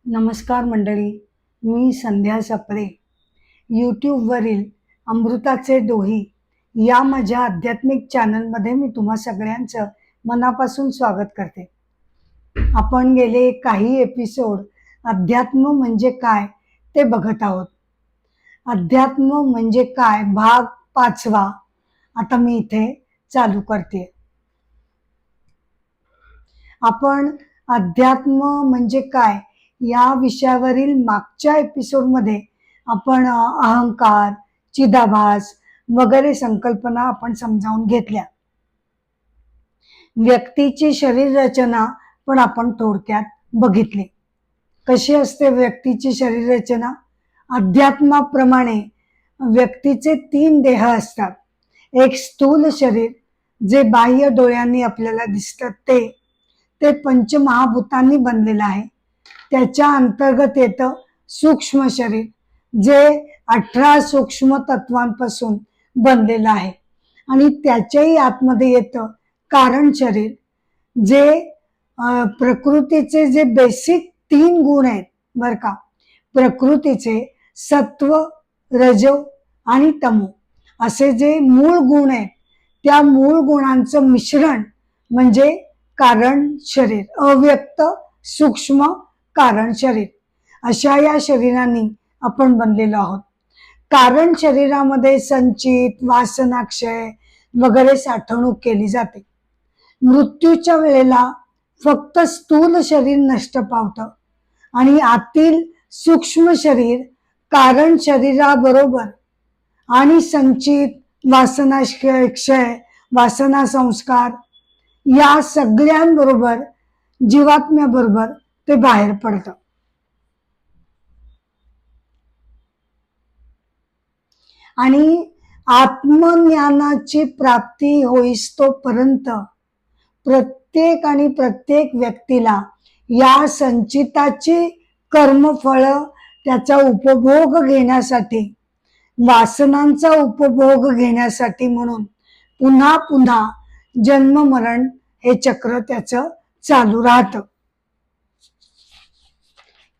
नमस्कार मंडळी, मी संध्या सप्रे. यूट्यूबवरील अमृताचे डोही या माझ्या आध्यात्मिक चॅनलमध्ये मी तुम्हा सगळ्यांचं मनापासून स्वागत करते. आपण गेले काही एपिसोड अध्यात्म म्हणजे काय ते बघत आहोत. अध्यात्म म्हणजे काय भाग 5वा आता मी इथे चालू करते. आपण अध्यात्म म्हणजे काय या विषयावरील मागच्या एपिसोडमध्ये आपण अहंकार, चिदाभास वगैरे संकल्पना आपण समजावून घेतल्या. व्यक्तीची शरीर रचना पण आपण थोडक्यात बघितली. कशी असते व्यक्तीची शरीर रचना? अध्यात्माप्रमाणे व्यक्तीचे 3 देह असतात. एक स्थूल शरीर जे बाह्य डोळ्यांनी आपल्याला दिसतं ते पंचमहाभूतांनी बनलेलं आहे. त्याच्या अंतर्गत येतं सूक्ष्म शरीर जे 18 सूक्ष्म तत्वांपासून बनलेलं आहे. आणि त्याच्याही आतमध्ये येतं कारण शरीर जे प्रकृतीचे जे बेसिक 3 गुण आहेत बरं का. प्रकृतीचे सत्व, रजो आणि तमो असे जे मूळ गुण आहेत त्या मूळ गुणांचं मिश्रण म्हणजे कारण शरीर, अव्यक्त सूक्ष्म कारण शरीर. अशा या शरीरांनी आपण बनलेलो आहोत. कारण शरीरामध्ये संचित वासनाक्षय वगैरे साठवणूक केली जाते. मृत्यूच्या वेळेला फक्त स्थूल शरीर नष्ट पावतं आणि आतील सूक्ष्म शरीर कारण शरीराबरोबर आणि संचित वासनाक्षय वासना संस्कार या सगळ्यांबरोबर जीवात्म्याबरोबर ते बाहेर पडतं. आणि आत्मज्ञानाची प्राप्ती होईस्तोपर्यंत प्रत्येक व्यक्तीला या संचिताची कर्मफळ त्याचा उपभोग घेण्यासाठी, वासनांचा उपभोग घेण्यासाठी म्हणून पुन्हा पुन्हा जन्म मरण हे चक्र त्याचं चालू राहतं.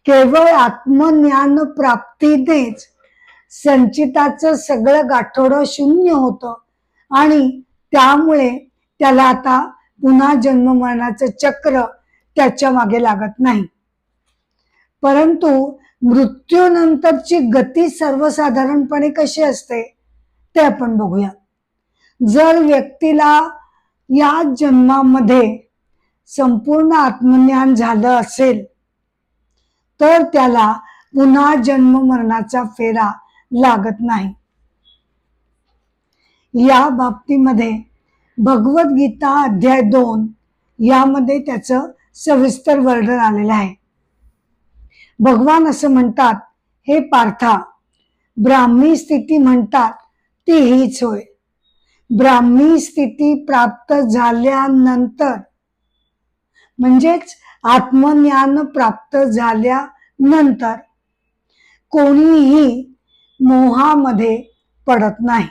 केवळ आत्मज्ञान प्राप्तीनेच संचिताचं सगळं गाठोडं शून्य होतं आणि त्यामुळे त्याला आता पुन्हा जन्म मरणाचं चक्र त्याच्या मागे लागत नाही. परंतु मृत्यूनंतरची गती सर्वसाधारणपणे कशी असते ते आपण बघूया. जर व्यक्तीला या जन्मामध्ये संपूर्ण आत्मज्ञान झालं असेल तर त्याला पुन्हा जन्म मरणाचा फेरा लागत नाही. या बाबतीमध्ये भगवद्गीता अध्याय 2 यामध्ये त्याचं सविस्तर वर्णन आलेलं आहे. भगवान असं म्हणतात, हे पार्था, ब्राह्मी स्थिती म्हणतात ती हीच होय. ब्राह्मी स्थिती प्राप्त झाल्यानंतर म्हणजेच आत्मज्ञान प्राप्त झाल्यानंतर कोणीही मोहामध्ये पडत नाही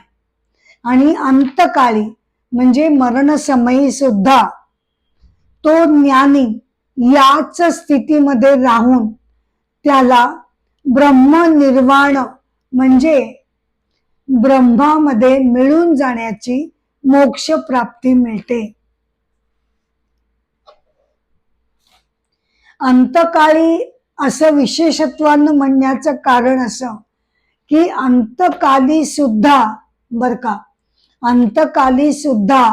आणि अंतकाळी म्हणजे मरणसमयी सुद्धा तो ज्ञानी याच स्थितीमध्ये राहून त्याला ब्रह्मनिर्वाण म्हणजे ब्रह्मामध्ये मिळून जाण्याची मोक्ष प्राप्ती मिळते. अंतकाळी असं विशेषत्वानं म्हणण्याचं कारण असं की अंतकाली सुद्धा बर का, अंतकाली सुद्धा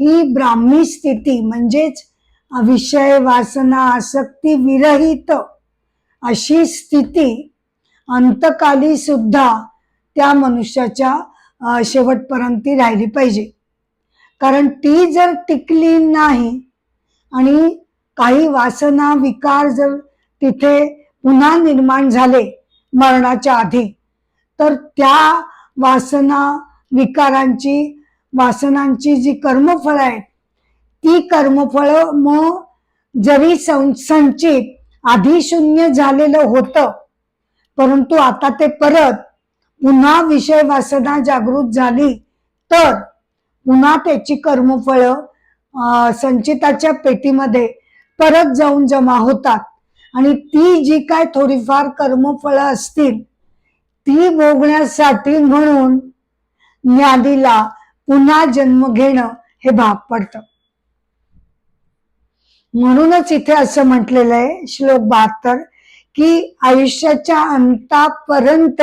ही ब्राह्मी स्थिती म्हणजेच विषय वासना आसक्ती विरहित अशी स्थिती अंतकाली सुद्धा त्या मनुष्याच्या शेवटपर्यंत राहिली पाहिजे. कारण ती जर टिकली नाही आणि काही वासना विकार जर तिथे पुन्हा निर्माण झाले मरणाच्या आधी तर त्या वासना विकारांची वासनांची जी कर्मफळ आहेत ती कर्मफळ मग जरी संचित आधी शून्य झालेलं होतं परंतु आता ते परत पुन्हा विषय वासना जागृत झाली तर पुन्हा त्याची कर्मफळ संचिताच्या पेटीमध्ये परत जाऊन जमा होतात आणि ती जी काय थोडीफार कर्मफळं असतील ती भोगण्यासाठी म्हणून ज्ञानीला पुन्हा जन्म घेणं हे भाग पडतं. म्हणूनच इथे असं म्हटलेलं आहे श्लोक 72 की आयुष्याच्या अंतापर्यंत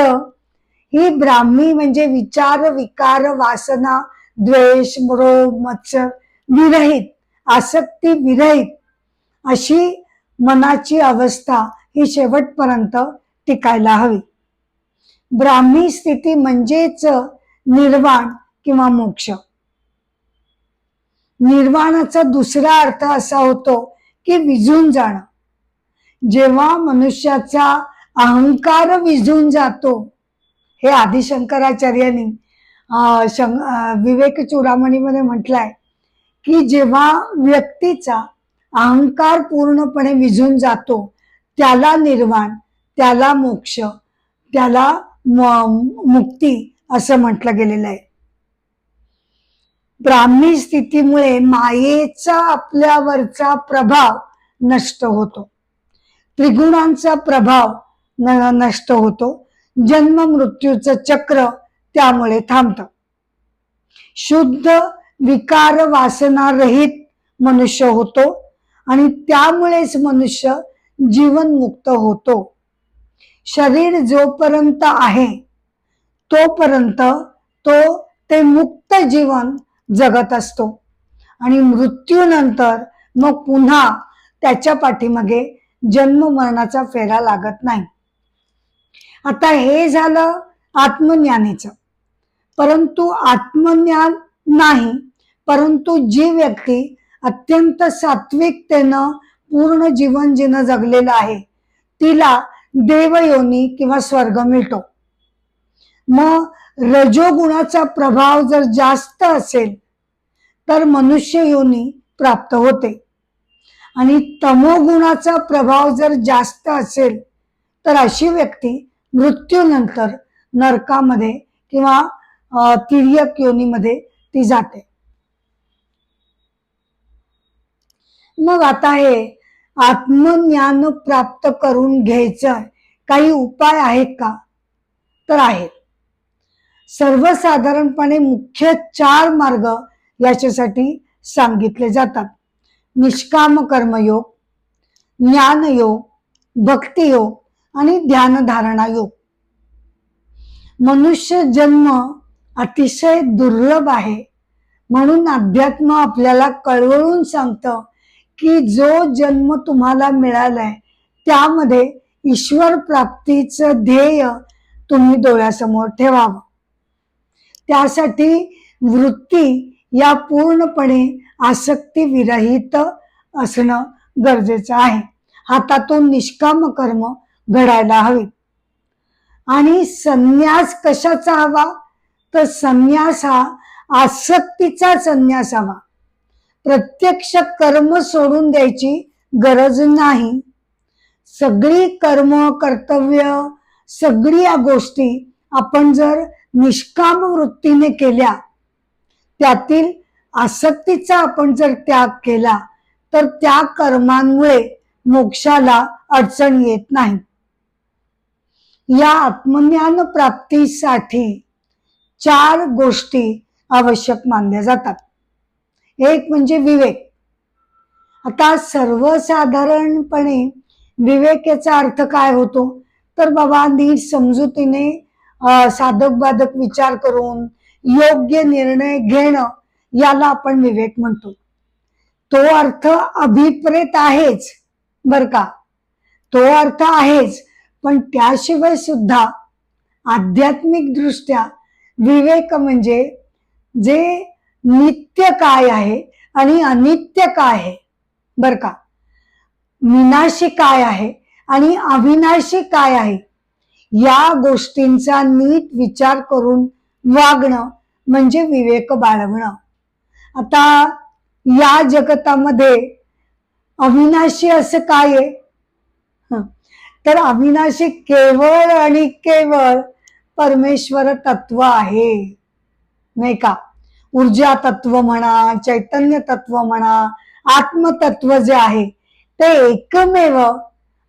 ही ब्राह्मी म्हणजे विचार विकार वासना द्वेष मोह मत्सर विरहित आसक्ती विरहित अशी मनाची अवस्था ही शेवटपर्यंत टिकायला हवी. ब्राह्मी स्थिती म्हणजेच निर्वाण किंवा मोक्ष. निर्वाणाचा दुसरा अर्थ असा होतो की विझून जाणं. जेव्हा मनुष्याचा अहंकार विझून जातो, हे आदिशंकराचार्यांनी विवेक चूडामणीमध्ये म्हटलंय की जेव्हा व्यक्तीचा अहंकार पूर्णपणे विझून जातो त्याला निर्वाण, त्याला मोक्ष, त्याला मुक्ती असं म्हटलं गेलेलं आहे. ब्राह्मी स्थितीमुळे मायेचा आपल्यावरचा प्रभाव नष्ट होतो, त्रिगुणांचा प्रभाव नष्ट होतो, जन्म मृत्यूचं चक्र त्यामुळे थांबतं. शुद्ध विकार वासना रहित मनुष्य होतो आणि त्यामुळेच मनुष्य जीवनमुक्त होतो. शरीर जोपर्यंत आहे तोपर्यंत ते मुक्त जीवन जगत असतो आणि मृत्यूनंतर मग पुन्हा त्याच्या पाठीमागे जन्म मरणाचा फेरा लागत नाही. आता हे झालं आत्मज्ञानीचं. परंतु आत्मज्ञान नाही, परंतु जी व्यक्ती अत्यंत सात्विकतेनं पूर्ण जीवन जिनं जगलेलं आहे तिला देवयोनी किंवा स्वर्ग मिळतो. मग रजोगुणाचा प्रभाव जर जास्त असेल तर मनुष्य योनी प्राप्त होते आणि तमोगुणाचा प्रभाव जर जास्त असेल तर अशी व्यक्ती मृत्यूनंतर नरकामध्ये किंवा तिर्यक योनीमध्ये ती जाते. मग आता हे आत्मज्ञान प्राप्त करून घ्यायचं काही उपाय आहेत का? तर आहेत. सर्वसाधारणपणे मुख्य 4 मार्ग याच्यासाठी सांगितले जातात. निष्काम कर्मयोग, ज्ञानयोग, भक्तियोग आणि ध्यानधारणा योग. मनुष्य जन्म अतिशय दुर्लभ आहे, म्हणून अध्यात्म आपल्याला कळवळून सांगतं की जो जन्म तुम्हाला मिळालाय त्यामध्ये ईश्वर प्राप्तीचं ध्येय तुम्ही डोळ्यासमोर ठेवावं. त्यासाठी वृत्ती या पूर्णपणे आसक्ती विरहित असणं गरजेचं आहे. हातातून निष्काम कर्म घडायला हवी. आणि संन्यास कशाचा हवा? तर संन्यास हा आसक्तीचा संन्यास हवा. प्रत्यक्ष कर्म सोडून द्यायची गरज नाही. सगळी कर्म कर्तव्य सगळी या गोष्टी आपण जर निष्काम वृत्तीने केल्या, त्यातील आसक्तीचा आपण जर त्याग केला तर त्या कर्मांमुळे मोक्षाला अडचण येत नाही. या आत्मज्ञान प्राप्तीसाठी 4 गोष्टी आवश्यक मानल्या जातात. एक म्हणजे विवेक. आता सर्वसाधारणपणे विवेक याचा अर्थ काय होतो? तर बाबा नीट समजुतीने साधक बाधक विचार करून योग्य निर्णय घेणं याला आपण विवेक म्हणतो. तो अर्थ अभिप्रेत आहेच बर का, तो अर्थ आहेच, पण त्याशिवाय सुद्धा आध्यात्मिक दृष्ट्या विवेक म्हणजे जे नित्य काय आहे आणि अनित्य काय आहे बर का, विनाशी काय आहे आणि अविनाशी काय आहे, या गोष्टींचा नीट विचार करून वागणं म्हणजे विवेक बाळगणं. आता या जगतामध्ये अविनाशी असं काय आहे? तर अविनाशी केवळ आणि केवळ परमेश्वर तत्व आहे, नाही का. ऊर्जा तत्व म्हणा, चैतन्य तत्व म्हणा, आत्मतत्व जे आहे ते एकमेव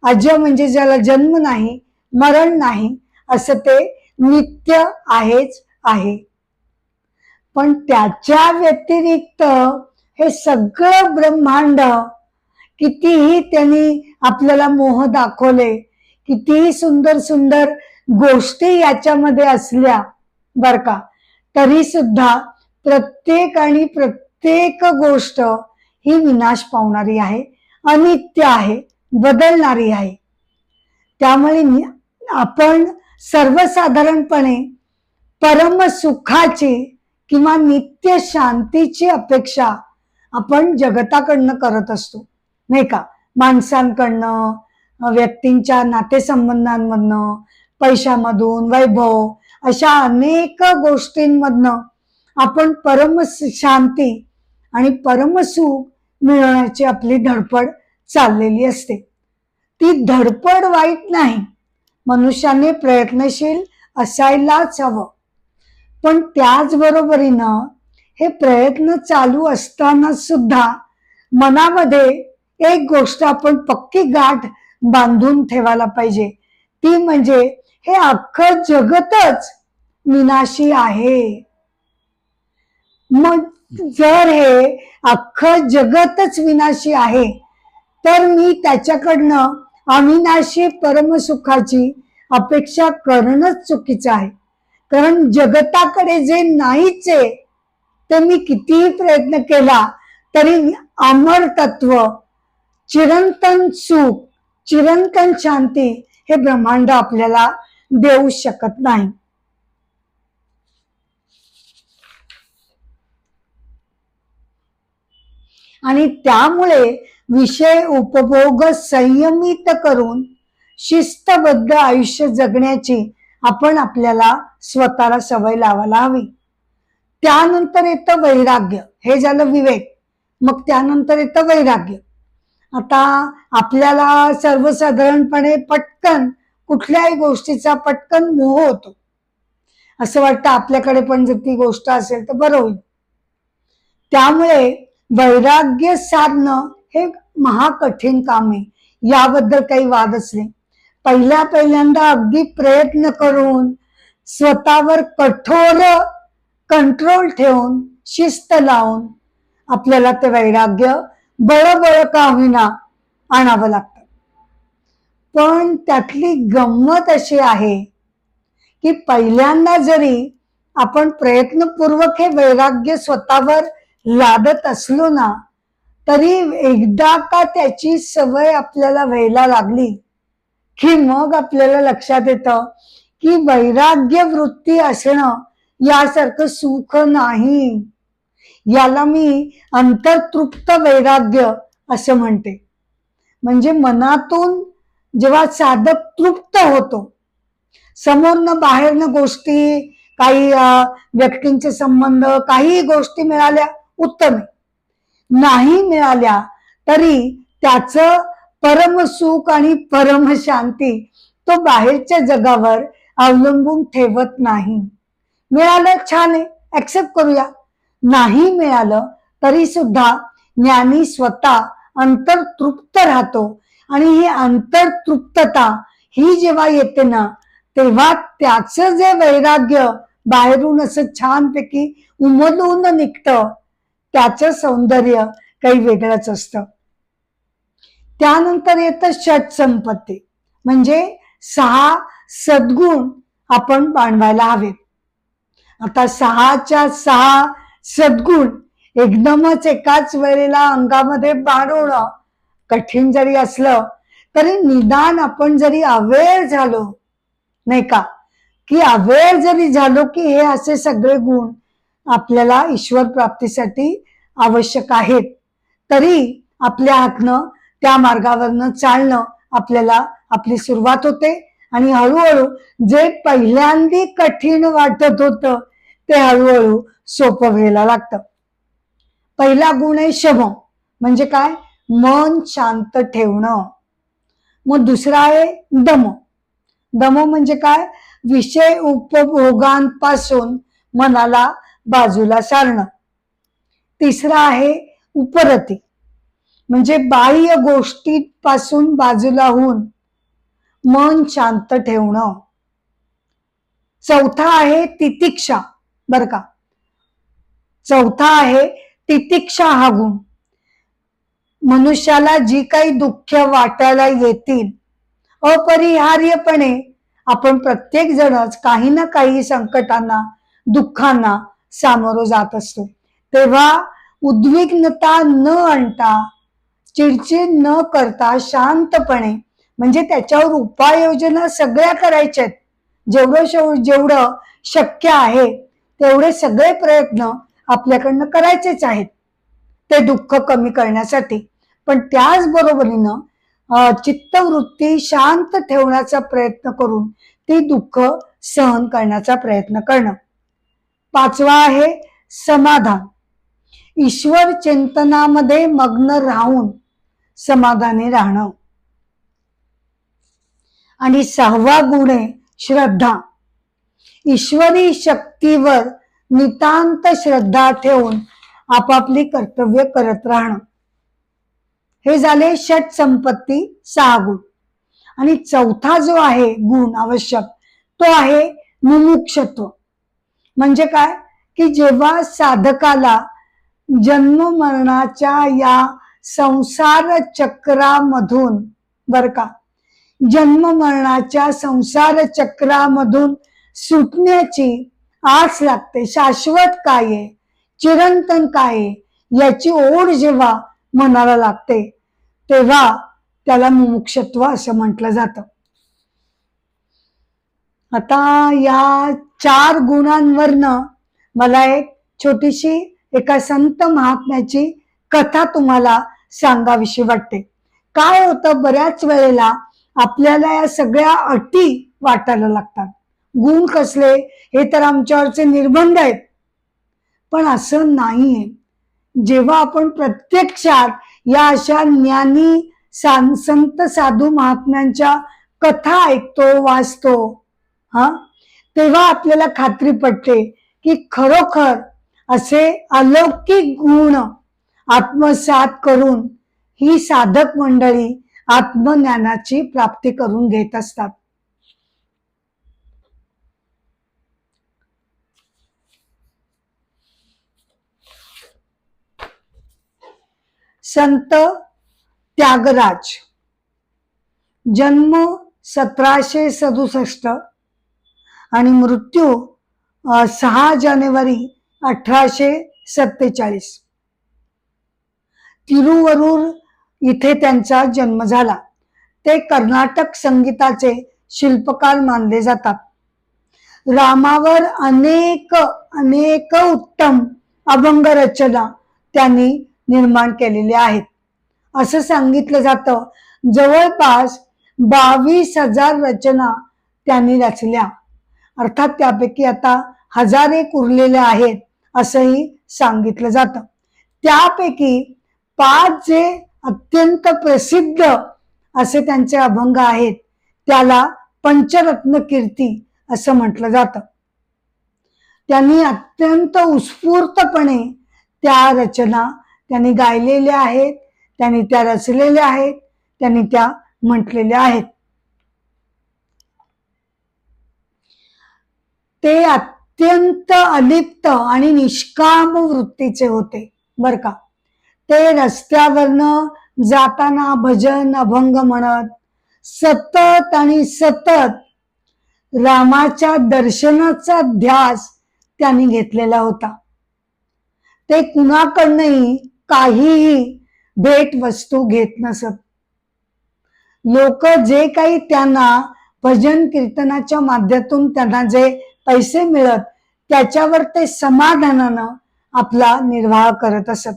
अज म्हणजे ज्याला जन्म नाही, मरण नाही, असं ते नित्य आहेच आहे. पण त्याच्या व्यतिरिक्त हे सगळं ब्रह्मांड, कितीही त्यांनी आपल्याला मोह दाखवले, कितीही सुंदर सुंदर गोष्टी याच्यामध्ये असल्या बर का, तरी सुद्धा प्रत्येक आणि प्रत्येक गोष्ट ही विनाश पावणारी आहे, अनित्य आहे, बदलणारी आहे. त्यामुळे आपण सर्वसाधारणपणे परमसुखाची किंवा नित्य शांतीची अपेक्षा आपण जगताकडनं करत असतो, नाही का. माणसांकडनं, व्यक्तींच्या नातेसंबंधांमधनं, पैशामधून, वैभव, अशा अनेक गोष्टींमधनं आपण परम शांती आणि परमसुख मिळवण्याची आपली धडपड चाललेली असते. ती धडपड वाईट नाही, मनुष्याने प्रयत्नशील असायलाच हवं. पण त्याचबरोबरीनं हे प्रयत्न चालू असताना सुद्धा मनामध्ये एक गोष्ट आपण पक्की गाठ बांधून ठेवायला पाहिजे, ती म्हणजे हे अख्खं जगतच विनाशी आहे. मग जर हे अख्खं जगतच विनाशी आहे, तर मी त्याच्याकडनं अविनाशी परमसुखाची अपेक्षा करणंच चुकीचं आहे. कारण जगताकडे जे नाहीच आहे, ते मी कितीही प्रयत्न केला तरी अमर तत्व, चिरंतन सुख, चिरंतन शांती हे ब्रह्मांड आपल्याला देऊ शकत नाही. आणि त्यामुळे विषय उपभोग संयमित करून शिस्तबद्ध आयुष्य जगण्याची आपण आपल्याला स्वतःला सवय लावायला हवी. त्यानंतर येतं वैराग्य. हे झालं विवेक. मग त्यानंतर येतं वैराग्य. आता आपल्याला सर्वसाधारणपणे पटकन कुठल्याही गोष्टीचा पटकन मोह होतो. असं वाटतं आपल्याकडे पण जर ती गोष्ट असेल तर बरं होईल. त्यामुळे वैराग्य साधणं हे महाकठीण काम आहे, याबद्दल काही वादच नाही. पहिल्यांदा अगदी प्रयत्न करून स्वतःवर कठोर कंट्रोल ठेवून शिस्त लावून आपल्याला ते वैराग्य बळबळ का होईना आणावं लागतं. पण त्यातली गंमत अशी आहे की पहिल्यांदा जरी आपण प्रयत्नपूर्वक हे वैराग्य स्वतःवर लादत असलो ना, तरी एकदा का त्याची सवय आपल्याला व्हायला लागली की मग आपल्याला लक्षात येतं की वैराग्य वृत्ती असणं यासारखं सुख नाही. याला मी अंतर्तृप्त वैराग्य असं म्हणते. म्हणजे मनातून जेव्हा साधक तृप्त होतो, समोरनं बाहेरनं गोष्टी, काही व्यक्तींचे संबंध, काही गोष्टी मिळाल्या उत्तम, नाही मिळाल्या तरी त्याचं परमसुख आणि परमशांती तो बाहेरच्या जगावर अवलंबून ठेवत नाही. मिळालं छान आहे, ऍक्सेप्ट करूया. नाही मिळालं तरी सुद्धा ज्ञानी स्वतः अंतर्तृप्त राहतो. आणि ही अंतर्तृप्तता ही जेव्हा येते ना, तेव्हा त्याचं जे वैराग्य बाहेरून असं छानपैकी उमलून निघतं, त्याचं सौंदर्य काही वेगळंच असतं. त्यानंतर येतं षट संपत्ती, म्हणजे 6 सद्गुण आपण बाणवायला हवेत. आता 6च्या 6 सद्गुण एकदमच एकाच वेळेला अंगामध्ये बाणवणं कठीण जरी असलं तरी निदान आपण जरी अवेअर झालो, नाही का, की अवेअर जरी झालो की हे असे सगळे गुण आपल्याला ईश्वर प्राप्तीसाठी आवश्यक आहेत, तरी आपल्या हातनं त्या मार्गावरनं चालणं आपल्याला आपली सुरुवात होते. आणि हळूहळू जे पहिल्यांदा कठीण वाटत होतं ते हळूहळू सोपं व्हायला लागतं. पहिला गुण आहे शम, म्हणजे काय, मन शांत ठेवणं. मग दुसरा आहे दम. दम म्हणजे काय, विषय उपभोगांपासून मनाला बाजूला सारणं. तिसरा आहे उपरती, म्हणजे बाह्य गोष्टींपासून बाजूला होऊन मन शांत ठेवणं. चौथा आहे तितिक्षा. बर का, चौथा आहे तितिक्षा हा गुण. मनुष्याला जी काही दुःख वाटायला येतील, अपरिहार्यपणे आपण प्रत्येक जणच काही ना काही संकटांना, दुःखांना सामोरं जात असतो. तेव्हा उद्विग्नता न आणता, चिडचिड न करता शांतपणे, म्हणजे त्याच्यावर उपाययोजना सगळ्या करायच्या आहेत. जेवढं शक्य आहे तेवढे सगळे प्रयत्न आपल्याकडनं करायचेच आहेत ते दुःख कमी करण्यासाठी. पण त्याच बरोबरीनं चित्तवृत्ती शांत ठेवण्याचा प्रयत्न करून ती दुःख सहन करण्याचा प्रयत्न करणं. पाचवा आहे समाधान. ईश्वर चिंतनामध्ये मग्न राहून समाधानी राहणं. आणि सहावा गुण आहे श्रद्धा. ईश्वरी शक्तीवर नितांत श्रद्धा ठेवून आपापली कर्तव्य करत राहणं. हे झाले षट संपत्ती 6 गुण. आणि चौथा जो आहे गुण आवश्यक, तो आहे मुमुक्षत्व. म्हणजे काय की जेव्हा साधकाला जन्म मरणाच्या या संसार चक्रामधून, बर का, जन्म मरणाच्या संसार चक्रामधून सुटण्याची आस लागते. शाश्वत काय आहे, चिरंतन काय आहे, याची ओढ जेव्हा मनाला लागते तेव्हा त्याला मुमुक्षत्व असं म्हटलं जातं. आता या 4 गुणांवरनं मला एक छोटीशी एका संत महात्म्याची कथा तुम्हाला सांगावीशी वाटते. काय होतं, बऱ्याच वेळेला आपल्याला या सगळ्या अटी वाटायला लागतात. गुण कसले, हे तर आमच्यावरचे निर्बंध आहेत. पण असं नाहीये. जेव्हा आपण प्रत्यक्षात या अशा ज्ञानी संत साधू महात्म्यांच्या कथा ऐकतो, वाचतो, तेव्हा आपल्याला खात्री पटते की खरोखर असे अलौकिक गुण आत्मसात करून ही साधक मंडळी आत्मज्ञानाची प्राप्ती करून घेत असतात. संत त्यागराज, जन्म 1767 आणि मृत्यू 6 जानेवारी 1847. तिरुवरूर इथे त्यांचा जन्म झाला. ते कर्नाटक संगीताचे शिल्पकार मानले जातात. रामावर अनेक उत्तम अभंग रचना त्यांनी निर्माण केलेल्या आहेत. असं सांगितलं जातं जवळपास 22,000 रचना त्यांनी रचल्या. अर्थात त्यापैकी आता 1000 उरलेल्या आहेत असंही सांगितलं जातं. त्यापैकी 5 जे अत्यंत प्रसिद्ध असे त्यांचे अभंग आहेत त्याला पंचरत्न कीर्ती असं म्हटलं जातं. त्यांनी अत्यंत उत्स्फूर्तपणे त्या रचना त्यांनी गायलेल्या आहेत, त्यांनी त्या रचलेल्या आहेत, त्यांनी त्या म्हटलेल्या आहेत. ते अत्यंत अलिप्त आणि निष्काम वृत्तीचे होते बर का. ते रस्त्यावरनं जाताना भजन अभंग म्हणत सतत आणि सतत रामाच्या दर्शनाचा ध्यास त्यांनी घेतलेला होता. ते कुणाकडनंही काहीही भेट वस्तू घेत नसत. लोक जे काही त्यांना भजन कीर्तनाच्या माध्यमातून त्यांना जे पैसे मिळत त्याच्यावर ते समाधानानं आपला निर्वाह करत असत.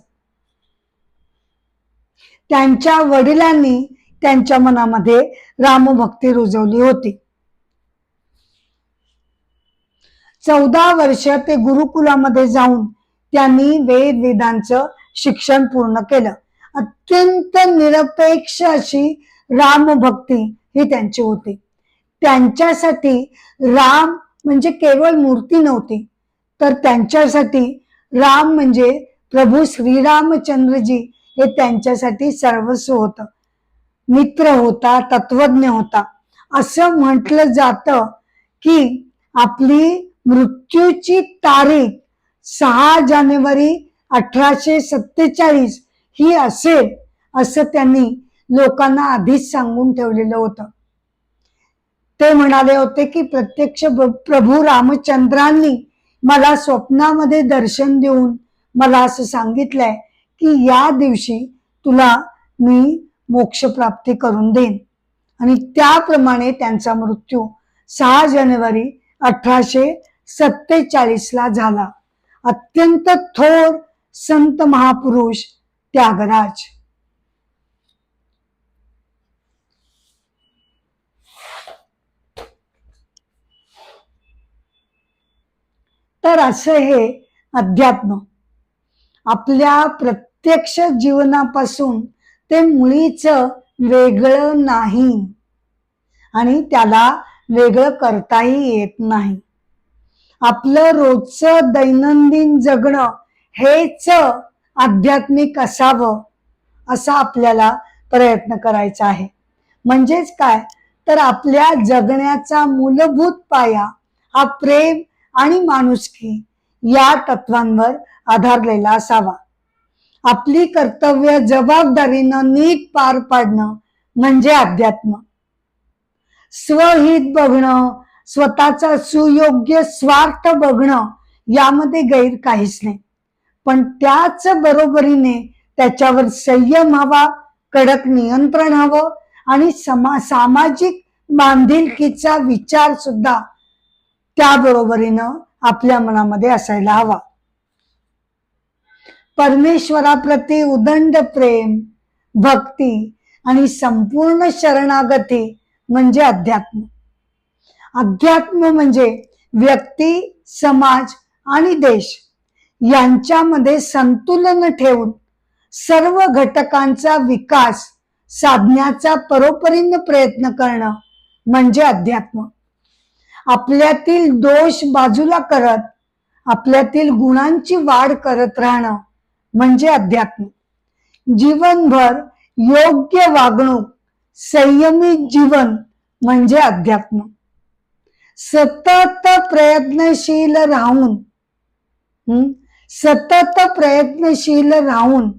त्यांच्या वडिलांनी त्यांच्या मनामध्ये रामभक्ती रुजवली होती. 14 वर्ष ते गुरुकुलामध्ये जाऊन त्यांनी वेदांचं शिक्षण पूर्ण केलं. अत्यंत निरपेक्ष अशी रामभक्ती ही त्यांची होती. त्यांच्यासाठी राम म्हणजे केवळ मूर्ती नव्हती, तर त्यांच्यासाठी राम म्हणजे प्रभू श्रीरामचंद्रजी हे त्यांच्यासाठी सर्वस्व होतं. मित्र होता, तत्वज्ञ होता. असं म्हटलं जातं की आपली मृत्यूची तारीख 6 जानेवारी 1847 ही असेल असं त्यांनी लोकांना आधीच सांगून ठेवलेलं होतं. ते म्हणाले होते की प्रत्यक्ष प्रभू रामचंद्रांनी मला स्वप्नामध्ये दर्शन देऊन मला असं सांगितलंय की या दिवशी तुला मी मोक्ष प्राप्ती करून देईन. आणि त्याप्रमाणे त्यांचा मृत्यू 6 जानेवारी 1847 झाला. अत्यंत थोर संत महापुरुष त्यागराज. तर असं हे अध्यात्म आपल्या प्रत्यक्ष जीवनापासून ते मुळीच वेगळं नाही आणि त्याला वेगळं करताही येत नाही. आपलं रोजचं दैनंदिन जगणं हेच आध्यात्मिक असावं असा आपल्याला प्रयत्न करायचा आहे. म्हणजेच काय तर आपल्या जगण्याचा मूलभूत पाया हा प्रेम आणि माणुसकी या तत्वांवर आधारलेला असावा. आपली कर्तव्य जबाबदारीनं नीट पार पाडणं म्हणजे अध्यात्म. स्वहित बघणं, स्वतःचा सुयोग्य स्वार्थ बघणं यामध्ये गैर काहीच नाही. पण त्याच बरोबरीने त्याच्यावर संयम हवा, कडक नियंत्रण हवं आणि सामाजिक बांधिलकीचा विचार सुद्धा त्या बरोबरीनं आपल्या मनामध्ये असायला हवा. परमेश्वराप्रती उदंड प्रेम, भक्ती आणि संपूर्ण शरणागती म्हणजे अध्यात्म. अध्यात्म म्हणजे व्यक्ती, समाज आणि देश यांच्यामध्ये संतुलन ठेवून सर्व घटकांचा विकास साधण्याचा परोपरीने प्रयत्न करणं म्हणजे अध्यात्म. आपल्यातील दोष बाजूला करत आपल्यातील गुणांची वाढ करत राहणं म्हणजे अध्यात्म. जीवनभर योग्य वागणूक, संयमित जीवन म्हणजे अध्यात्म. सतत प्रयत्नशील राहून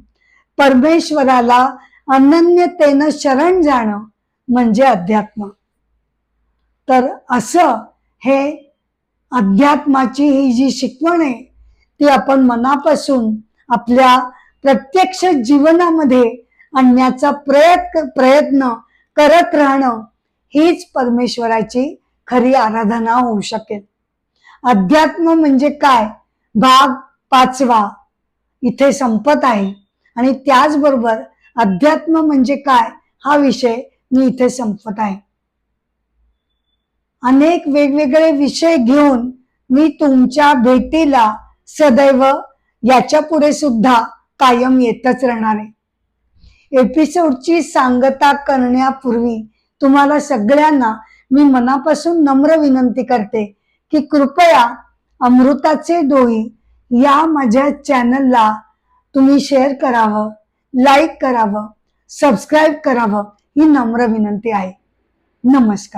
परमेश्वराला अनन्यतेनं शरण जाणं म्हणजे अध्यात्म. तर असं हे अध्यात्माची ही जी शिकवण आहे ती आपण मनापासून आपल्या प्रत्यक्ष जीवनामध्ये आणण्याचा प्रयत्न करत राहणं हीच परमेश्वराची खरी आराधना होऊ शकेल. अध्यात्म म्हणजे काय भाग 5 इथे संपत आहे आणि त्याचबरोबर अध्यात्म म्हणजे काय हा विषय मी इथे संपत आहे. अनेक वेगवेगळे विषय घेऊन मी तुमच्या भेटीला सदैव याच्या पुढे सुद्धा कायम येतच राहणार आहे. एपिसोडची सांगता करण्यापूर्वी तुम्हाला सगळ्यांना मी मनापासून नम्र विनंती करते की कृपया अमृताचे डोही या माझ्या चॅनलला तुम्ही शेअर करावं, लाईक करावं, सबस्क्राईब करावं ही नम्र विनंती आहे. नमस्कार.